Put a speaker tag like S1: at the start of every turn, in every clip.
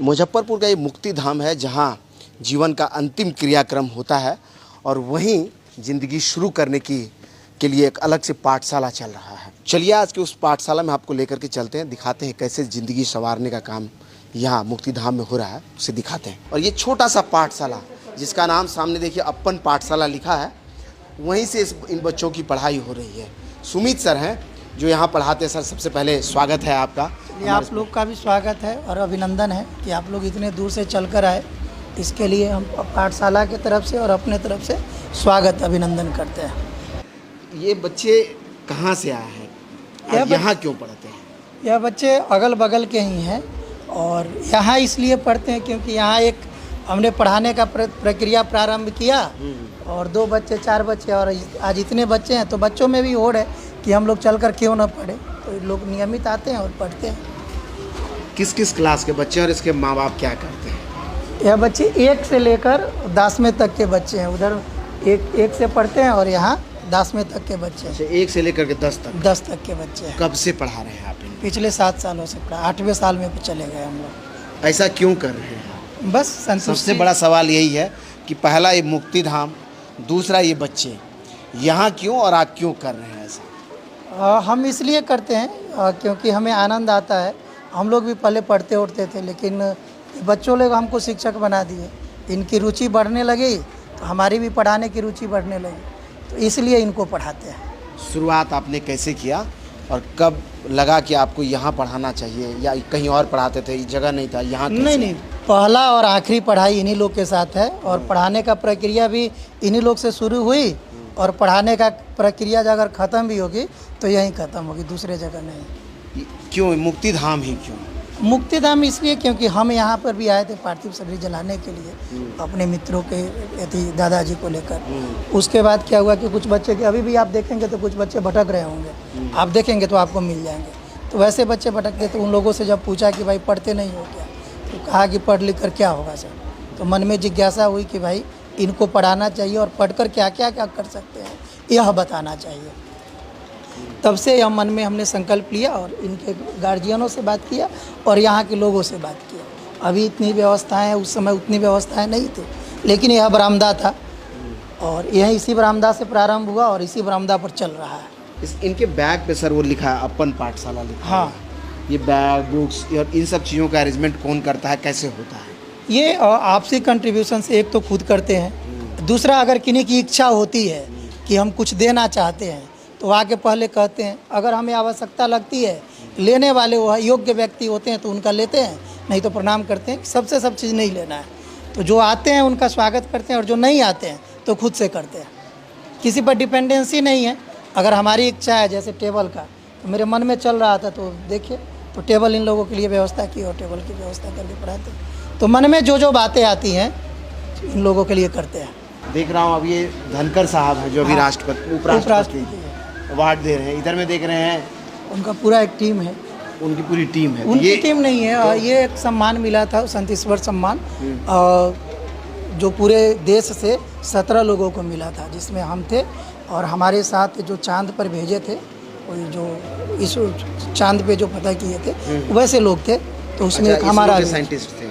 S1: मुजफ्फरपुर का ये मुक्ति धाम है जहाँ जीवन का अंतिम क्रियाक्रम होता है और वहीं ज़िंदगी शुरू करने के लिए एक अलग से पाठशाला चल रहा है। चलिए आज के उस पाठशाला में आपको लेकर के चलते हैं, दिखाते हैं कैसे ज़िंदगी संवारने का काम यहाँ मुक्ति धाम में हो रहा है, उसे दिखाते हैं। और ये छोटा सा पाठशाला जिसका नाम सामने देखिए अपन पाठशाला लिखा है, वहीं से इन बच्चों की पढ़ाई हो रही है। सुमित सर हैं जो यहाँ पढ़ाते हैं। सर सबसे पहले स्वागत है आपका।
S2: आप लोग का भी स्वागत है और अभिनंदन है कि आप लोग इतने दूर से चलकर आए। इसके लिए हम पाठशाला की तरफ से और अपने तरफ से स्वागत अभिनंदन करते हैं।
S1: ये बच्चे कहाँ से आए हैं और यहाँ क्यों पढ़ते हैं?
S2: यह बच्चे अगल बगल के ही हैं और यहाँ इसलिए पढ़ते हैं क्योंकि यहाँ एक हमने पढ़ाने का प्रक्रिया प्रारंभ किया और 2 बच्चे 4 बच्चे और आज इतने बच्चे हैं, तो बच्चों में भी होड़ है कि हम लोग चलकर क्यों ना पढ़े, तो लोग नियमित आते हैं और पढ़ते हैं।
S1: किस किस क्लास के बच्चे और इसके माँ बाप क्या करते हैं?
S2: यह बच्चे 1 से लेकर 10वें तक के बच्चे हैं। उधर एक से पढ़ते हैं और यहाँ 10वें तक के बच्चे हैं।
S1: 1 से लेकर के 10
S2: तक के बच्चे हैं।
S1: कब से पढ़ा रहे हैं आप इनको?
S2: पिछले 7 सालों से पढ़ा, 8वें साल में चले गए हम लोग।
S1: ऐसा क्यों कर रहे हैं?
S2: बस
S1: सबसे बड़ा सवाल यही है कि पहला ये मुक्ति धाम, दूसरा ये बच्चे, यहाँ क्यों और आप क्यों कर रहे हैं ऐसा?
S2: हम इसलिए करते हैं क्योंकि हमें आनंद आता है। हम लोग भी पहले पढ़ते उठते थे, लेकिन बच्चों लोग हमको शिक्षक बना दिए। इनकी रुचि बढ़ने लगी तो हमारी भी पढ़ाने की रुचि बढ़ने लगी, तो इसलिए इनको पढ़ाते हैं।
S1: शुरुआत आपने कैसे किया और कब लगा कि आपको यहाँ पढ़ाना चाहिए या कहीं और पढ़ाते थे, जगह नहीं था यहाँ?
S2: नहीं, पहला और आखिरी पढ़ाई इन्हीं लोग के साथ है और पढ़ाने का प्रक्रिया भी इन्हीं लोग से शुरू हुई और पढ़ाने का प्रक्रिया अगर ख़त्म भी होगी तो यहीं ख़त्म होगी, दूसरे जगह नहीं।
S1: क्यों मुक्ति धाम ही क्यों?
S2: मुक्ति धाम इसलिए क्योंकि हम यहाँ पर भी आए थे पार्थिव शरीर जलाने के लिए अपने मित्रों के दादाजी को लेकर। उसके बाद क्या हुआ कि कुछ बच्चे, अभी भी आप देखेंगे तो कुछ बच्चे भटक रहे होंगे, आप देखेंगे तो आपको मिल जाएंगे। तो वैसे बच्चे भटकते, तो उन लोगों से जब पूछा कि भाई पढ़ते नहीं हो क्या, तो कहा कि पढ़ लिख कर क्या होगा सर। तो मन में जिज्ञासा हुई कि भाई इनको पढ़ाना चाहिए और पढ़कर क्या क्या क्या कर सकते हैं यह बताना चाहिए। तब से यह मन में हमने संकल्प लिया और इनके गार्जियनों से बात किया और यहाँ के लोगों से बात किया। अभी इतनी व्यवस्थाएं, उस समय उतनी व्यवस्थाएं नहीं थी, लेकिन यह बरामदा था और यह इसी बरामदा से प्रारंभ हुआ और इसी बरामदा पर चल रहा है।
S1: इनके बैग पे सर वो लिखा है अपन पाठशाला लिखा।
S2: हाँ,
S1: ये बैग, बुक्स और इन सब चीज़ों का अरेंजमेंट कौन करता है, कैसे होता है?
S2: ये आपसी कंट्रीब्यूशन से एक तो खुद करते हैं, दूसरा अगर किन्हीं की इच्छा होती है कि हम कुछ देना चाहते हैं तो आके पहले कहते हैं। अगर हमें आवश्यकता लगती है, लेने वाले वो योग्य व्यक्ति होते हैं तो उनका लेते हैं, नहीं तो प्रणाम करते हैं। सबसे सब चीज़ नहीं लेना है, तो जो आते हैं उनका स्वागत करते हैं और जो नहीं आते हैं तो खुद से करते हैं। किसी पर डिपेंडेंसी नहीं है। अगर हमारी इच्छा है, जैसे टेबल का, तो मेरे मन में चल रहा था तो देखिए तो टेबल इन लोगों के लिए व्यवस्था की और टेबल की व्यवस्था करके पढ़ाते हैं। तो मन में जो बातें आती हैं इन लोगों के लिए करते हैं।
S1: देख रहा हूँ अब ये धनकर साहब हैं जो अभी राष्ट्रपति उपराष्ट्रपति अवार्ड दे रहे हैं। इधर में देख रहे हैं
S2: उनका पूरा एक टीम है।
S1: उनकी पूरी टीम है?
S2: उनकी टीम नहीं है, ये एक सम्मान मिला था, संत ईश्वर सम्मान, जो पूरे देश से 17 लोगों को मिला था, जिसमें हम थे और हमारे साथ जो चांद पर भेजे थे, जो इस चांद पे जो पता किए थे वैसे लोग थे। तो उसमें एक हमारा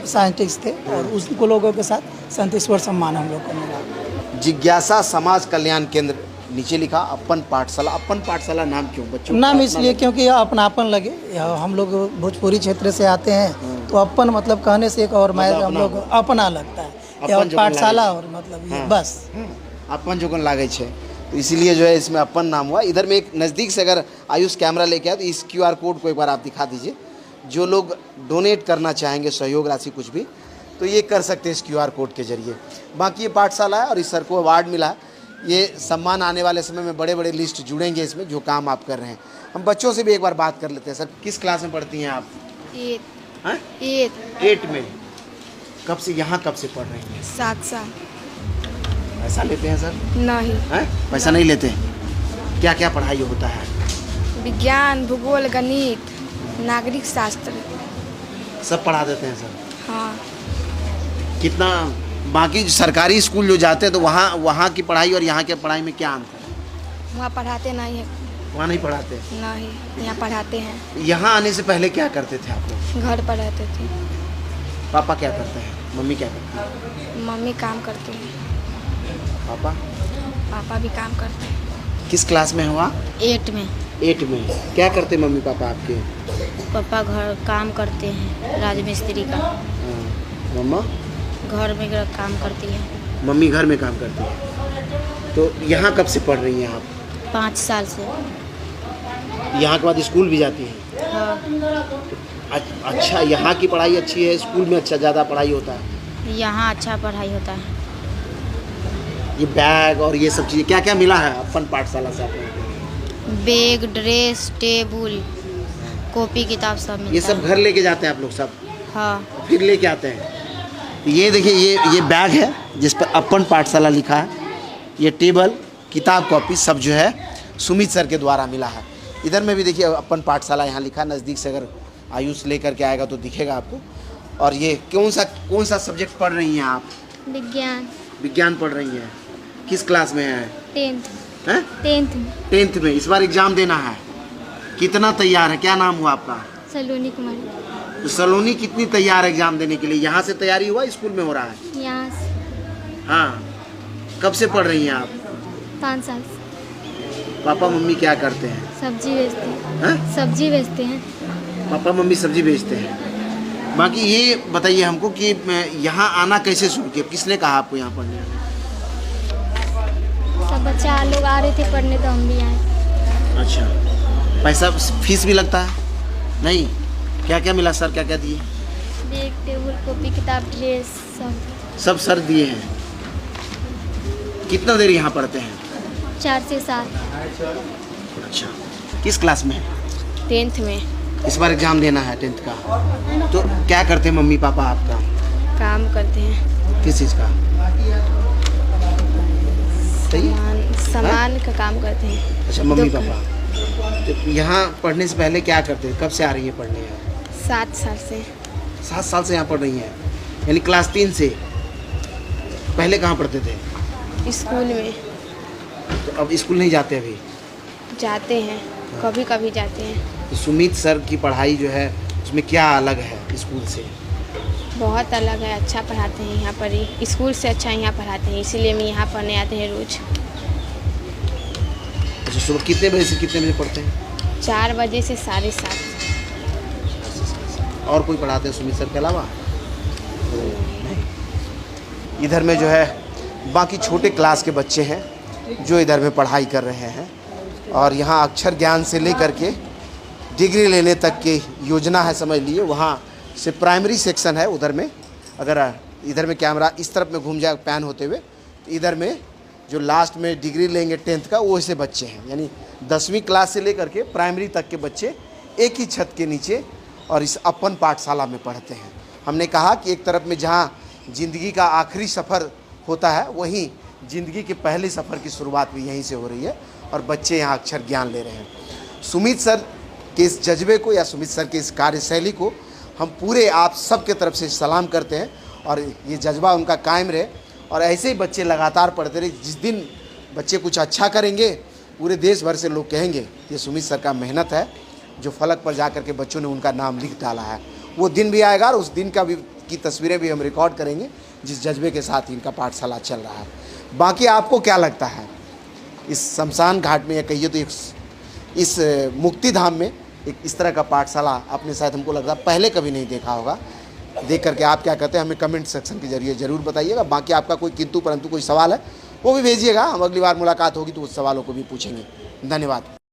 S2: साइंटिस्ट थे और उसको लोगों के साथ संत ईश्वर सम्मान हम लोग को मिला।
S1: जिज्ञासा समाज कल्याण केंद्र नीचे लिखा अपन पाठशाला। अपन पाठशाला नाम क्यों? बच्चों
S2: नाम इसलिए क्योंकि यह अपनापन लगे। हम लोग भोजपुरी क्षेत्र से आते हैं तो अपन मतलब कहने से एक और हम लोग अपना लगता है, पाठशाला और मतलब ये बस
S1: अपन जो लागे छे, तो इसीलिए जो है इसमें अपन नाम हुआ। इधर में एक नज़दीक से अगर आयुष कैमरा लेके आए तो इस QR कोड को एक बार आप दिखा दीजिए। जो लोग डोनेट करना चाहेंगे सहयोग राशि कुछ भी, तो ये कर सकते हैं इस QR कोड के जरिए। बाकी ये पाठशाला है और इस सर को अवार्ड मिला है। ये सम्मान आने वाले समय में बड़े बड़े लिस्ट जुड़ेंगे इसमें, जो काम आप कर रहे हैं। हम बच्चों से भी एक बार बात कर लेते हैं। सर किस क्लास में पढ़ती हैं आप? 8 में। कब से यहाँ कब से पढ़ रही हैं?
S3: 7 साल।
S1: पैसा लेते हैं सर?
S3: नहीं।
S1: पैसा नहीं लेते? क्या क्या पढ़ाई होता है?
S3: विज्ञान, भूगोल, गणित, नागरिक शास्त्र
S1: सब पढ़ा देते हैं सर?
S3: हाँ।
S1: कितना बाकी सरकारी स्कूल जो जाते हैं तो वहाँ की पढ़ाई और यहाँ की पढ़ाई में क्या अंतर है?
S3: वहाँ पढ़ाते नहीं है।
S1: वहाँ नहीं पढ़ाते?
S3: नहीं, यहाँ पढ़ाते हैं।
S1: यहाँ आने से पहले क्या करते थे आप लोग?
S3: घर पर रहते थे।
S1: पापा क्या करते हैं, मम्मी क्या करती है?
S3: मम्मी काम करती है,
S1: पापा
S3: पापा भी काम करते हैं।
S1: किस क्लास में हुआ?
S4: 8 में।
S1: 8 में। क्या करते मम्मी पापा आपके?
S4: पापा घर काम करते हैं राजमिस्त्री का।
S1: हाँ, मम्मा?
S4: घर में काम करती है।
S1: मम्मी घर में काम करती है। तो यहाँ कब से पढ़ रही हैं आप?
S4: 5 साल से।
S1: यहाँ के बाद स्कूल भी जाती हैं?
S4: हाँ।
S1: अच्छा, यहाँ की पढ़ाई अच्छी है, स्कूल में अच्छा ज़्यादा पढ़ाई होता है?
S4: यहाँ अच्छा पढ़ाई होता है।
S1: ये बैग और ये सब चीज़ें क्या क्या मिला है अपन पाठशाला से आपको?
S4: बैग, ड्रेस, टेबल, कॉपी किताब सब मिलता है।
S1: ये सब घर लेके जाते हैं आप लोग सब?
S4: हाँ।
S1: फिर लेके आते हैं? ये देखिए, ये बैग है जिस पर अपन पाठशाला लिखा है। ये टेबल, किताब, कॉपी सब जो है सुमित सर के द्वारा मिला है। इधर में भी देखिए अपन पाठशाला यहाँ लिखा है, नज़दीक से अगर आयुष लेकर के आएगा तो दिखेगा आपको। और ये कौन सा सब्जेक्ट पढ़ रही हैं आप?
S3: विज्ञान।
S1: विज्ञान पढ़ रही हैं। किस क्लास में है?
S3: 10th।
S1: हैं?
S3: 10th में।
S1: 10th में। इस बार एग्ज़ाम देना है। कितना तैयार है? क्या नाम हुआ आपका?
S3: सलोनी कुमारी।
S1: तो सलोनी कितनी तैयार है एग्ज़ाम देने के लिए? यहाँ से तैयारी हुआ, स्कूल में हो रहा है?
S3: यहाँ से
S1: हाँ। कब से पढ़ रही हैं आप?
S3: 5 साल से।
S1: पापा मम्मी क्या करते हैं?
S3: सब्जी बेचते हैं।
S1: हैं?
S3: सब्जी बेचते हैं।
S1: पापा मम्मी सब्जी बेचते हैं। बाकी ये बताइए हमको कि यहाँ आना कैसे शुरू किया? किसने कहा आपको यहाँ पढ़ने आने?
S3: सब बच्चा लोग आ रहे थे पढ़ने तो हम भी आए।
S1: अच्छा, पैसा फीस भी लगता है? नहीं। क्या क्या मिला सर, क्या क्या दिए?
S3: बैग, टेबल, कॉपी, किताब, ड्रेस
S1: सब सर दिए हैं। कितना देर यहाँ पढ़ते हैं?
S3: 4 से 7।
S1: अच्छा, किस क्लास में?
S3: 10th में।
S1: इस बार एग्ज़ाम देना है 10th का। तो क्या करते हैं मम्मी पापा आपका?
S3: काम करते हैं।
S1: किस चीज़ का? सही?
S3: सामान का काम करते हैं।
S1: अच्छा, मम्मी पापा। तो यहाँ पढ़ने से पहले क्या करते थे? कब से आ रही हैं पढ़ने यहाँ?
S3: 7 साल से।
S1: 7 साल से यहाँ पढ़ रही हैं, यानी क्लास 3 से। पहले कहाँ पढ़ते थे?
S3: स्कूल में
S1: तो अब स्कूल नहीं जाते अभी?
S3: जाते हैं, कभी कभी जाते हैं।
S1: तो सुमित सर की पढ़ाई जो है उसमें क्या अलग है स्कूल से?
S3: बहुत अलग है, अच्छा पढ़ाते हैं यहाँ पर ही। स्कूल से अच्छा यहाँ पढ़ाते हैं, इसीलिए हम यहाँ पढ़ने आते हैं रोज़।
S1: अच्छा, सुबह कितने बजे से कितने बजे पढ़ते हैं?
S3: 4 बजे से 7:30।
S1: और कोई पढ़ाते हैं सुमित सर के अलावा? इधर में जो है बाकी छोटे क्लास के बच्चे हैं जो इधर में पढ़ाई कर रहे हैं। और यहाँ अक्षर ज्ञान से लेकर के डिग्री लेने तक की योजना है, समझ लिए। वहाँ से प्राइमरी सेक्शन है उधर में। अगर इधर में कैमरा इस तरफ में घूम जाए पैन होते हुए, तो इधर में जो लास्ट में डिग्री लेंगे 10th का, वो ऐसे बच्चे हैं। यानी 10वीं क्लास से लेकर के प्राइमरी तक के बच्चे एक ही छत के नीचे और इस अपन पाठशाला में पढ़ते हैं। हमने कहा कि एक तरफ में जहाँ ज़िंदगी का आखिरी सफ़र होता है, वहीं ज़िंदगी के पहले सफ़र की शुरुआत भी यहीं से हो रही है और बच्चे यहाँ अक्षर ज्ञान ले रहे हैं। सुमित सर के इस जज्बे को या सुमित सर की इस कार्यशैली को हम पूरे आप सब के तरफ से सलाम करते हैं और ये जज्बा उनका कायम रहे और ऐसे ही बच्चे लगातार पढ़ते रहे। जिस दिन बच्चे कुछ अच्छा करेंगे, पूरे देश भर से लोग कहेंगे ये सुमित सर का मेहनत है, जो फलक पर जा कर के बच्चों ने उनका नाम लिख डाला है। वो दिन भी आएगा और उस दिन का भी की तस्वीरें भी हम रिकॉर्ड करेंगे जिस जज्बे के साथ इनका पाठशाला चल रहा है। बाकी आपको क्या लगता है इस शमशान घाट में, या कहिए तो इस मुक्ति धाम में एक इस तरह का पाठशाला आपने शायद, हमको लग रहा पहले कभी नहीं देखा होगा। देख करके आप क्या कहते हैं हमें कमेंट सेक्शन के जरिए ज़रूर बताइएगा। बाकी आपका कोई किंतु परंतु कोई सवाल है वो भी भेजिएगा, हम अगली बार मुलाकात होगी तो उस सवालों को भी पूछेंगे। धन्यवाद।